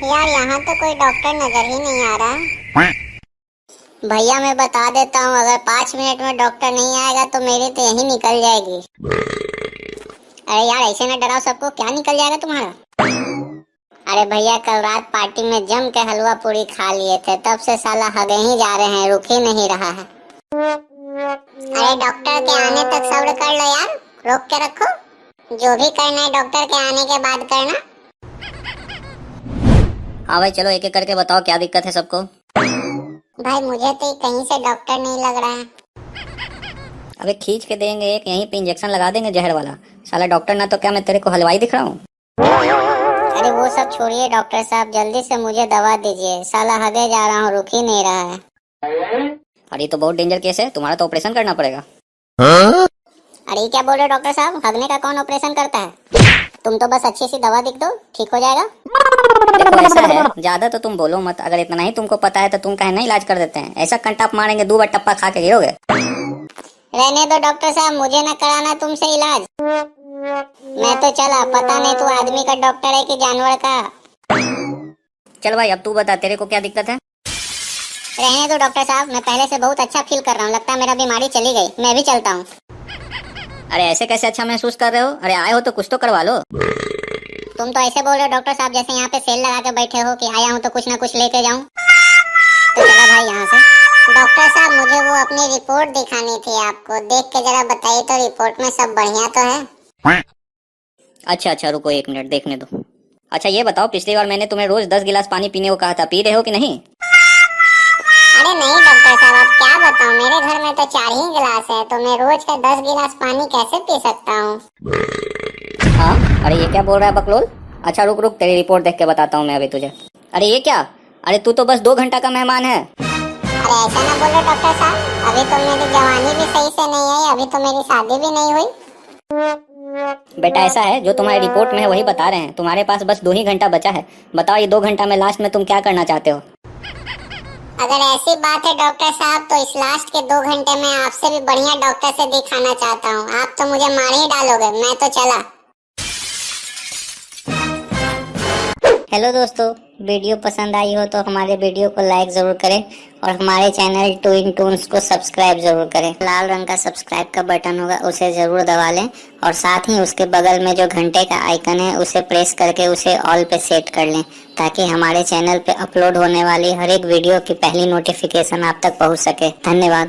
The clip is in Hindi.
यार यहाँ तो कोई डॉक्टर नजर ही नहीं आ रहा। भैया मैं बता देता हूँ, अगर 5 मिनट में डॉक्टर नहीं आएगा तो मेरी तो यही निकल जाएगी। अरे यार ऐसे ना डराओ सबको, क्या निकल जाएगा तुम्हारा? अरे भैया कल रात पार्टी में जम के हलवा पूरी खा लिए थे, तब से साला हगे ही जा रहे हैं, रुक ही नहीं रहा है। अरे डॉक्टर के आने तक सब्र कर लो यार, रोक के रखो। जो भी करना है डॉक्टर के आने के बाद करना। हाँ भाई चलो एक एक करके बताओ क्या दिक्कत है सबको। भाई मुझे तो कहीं से डॉक्टर नहीं लग रहा है। अबे खींच के देंगे एक, यहीं पे इंजेक्शन लगा देंगे जहर वाला। साला डॉक्टर ना तो क्या मैं तेरे को हलवाई दिख रहा हूँ? अरे वो सब छोड़िए डॉक्टर साहब, जल्दी से मुझे दवा दीजिए, साला हगे जा रहा हूँ, रुक ही नहीं रहा है। अरे ये तो बहुत डेंजर केस है, तुम्हारा तो ऑपरेशन करना पड़ेगा। अरे ये क्या बोल रहे हो डॉक्टर साहब, हगने का कौन ऑपरेशन करता है? तुम तो बस अच्छी सी दवा लिख दो, ठीक हो जाएगा। देखो ऐसा है, ज्यादा तो तुम बोलो मत, अगर इतना ही तुमको पता है तो तुम कहे ना इलाज कर देते हैं। ऐसा कंटाप मारेंगे 2 बार टप्पा खा के गिरोगे। रहने दो डॉक्टर साहब, मुझे न कराना तुमसे इलाज। मैं तो चला, पता नहीं तू आदमी का डॉक्टर है कि जानवर का। चल भाई अब तू बता तेरे को क्या दिक्कत है? रहने दो डॉक्टर साहब, मैं पहले से बहुत अच्छा फील कर रहा हूँ, लगता है मेरा बीमारी चली गई, मैं भी चलता हूँ। अरे ऐसे कैसे अच्छा महसूस कर रहे हो? अरे आए हो तो कुछ तो करवा लो। तुम तो ऐसे बोल रहे हो डॉक्टर साहब जैसे यहाँ पे सेल लगा के बैठे हो कि आया हूँ तो कुछ ना कुछ लेके जाऊँ। तो चला भाई यहाँ से। डॉक्टर साहब मुझे वो अपनी रिपोर्ट दिखानी थी आपको, देख के जरा बताइए तो रिपोर्ट में सब बढ़िया तो है? अच्छा रुको 1 मिनट देखने दो। अच्छा ये बताओ, पिछली बार मैंने तुम्हें रोज 10 गिलास पानी पीने को कहा था, पी रहे हो कि नहीं? अरे नहीं डॉक्टर साहब, आप क्या बताऊं, मेरे घर में तो 4 ही गिलास है, तो मैं रोज का 10 गिलास पानी कैसे पी सकता हूँ? हाँ अरे ये क्या बोल रहा है बकलोल। अच्छा रुक तेरी रिपोर्ट देख के बताता हूँ मैं अभी तुझे। अरे ये क्या, अरे तू तो बस 2 घंटा का मेहमान है। अरे ऐसा ना बोलो डॉक्टर साहब, अभी तो मेरी जवानी भी सही से नहीं आई, अभी तो मेरी शादी भी नहीं हुई। बेटा ऐसा है, जो तुम्हारी रिपोर्ट में है वही बता रहे हैं, तुम्हारे पास बस 2 ही घंटा बचा है। बताओ ये 2 घंटा में लास्ट में तुम क्या करना चाहते हो? अगर ऐसी बात है डॉक्टर साहब तो इस लास्ट के 2 घंटे में आपसे भी बढ़िया डॉक्टर से दिखाना चाहता हूँ। आप तो मुझे मार ही डालोगे, मैं तो चला। हेलो दोस्तों, वीडियो पसंद आई हो तो हमारे वीडियो को लाइक जरूर करें और हमारे चैनल टू इन टून्स को सब्सक्राइब जरूर करें। लाल रंग का सब्सक्राइब का बटन होगा उसे जरूर दबा लें और साथ ही उसके बगल में जो घंटे का आइकन है उसे प्रेस करके उसे ऑल पे सेट कर लें, ताकि हमारे चैनल पे अपलोड होने वाली हर एक वीडियो की पहली नोटिफिकेशन आप तक पहुंच सके। धन्यवाद।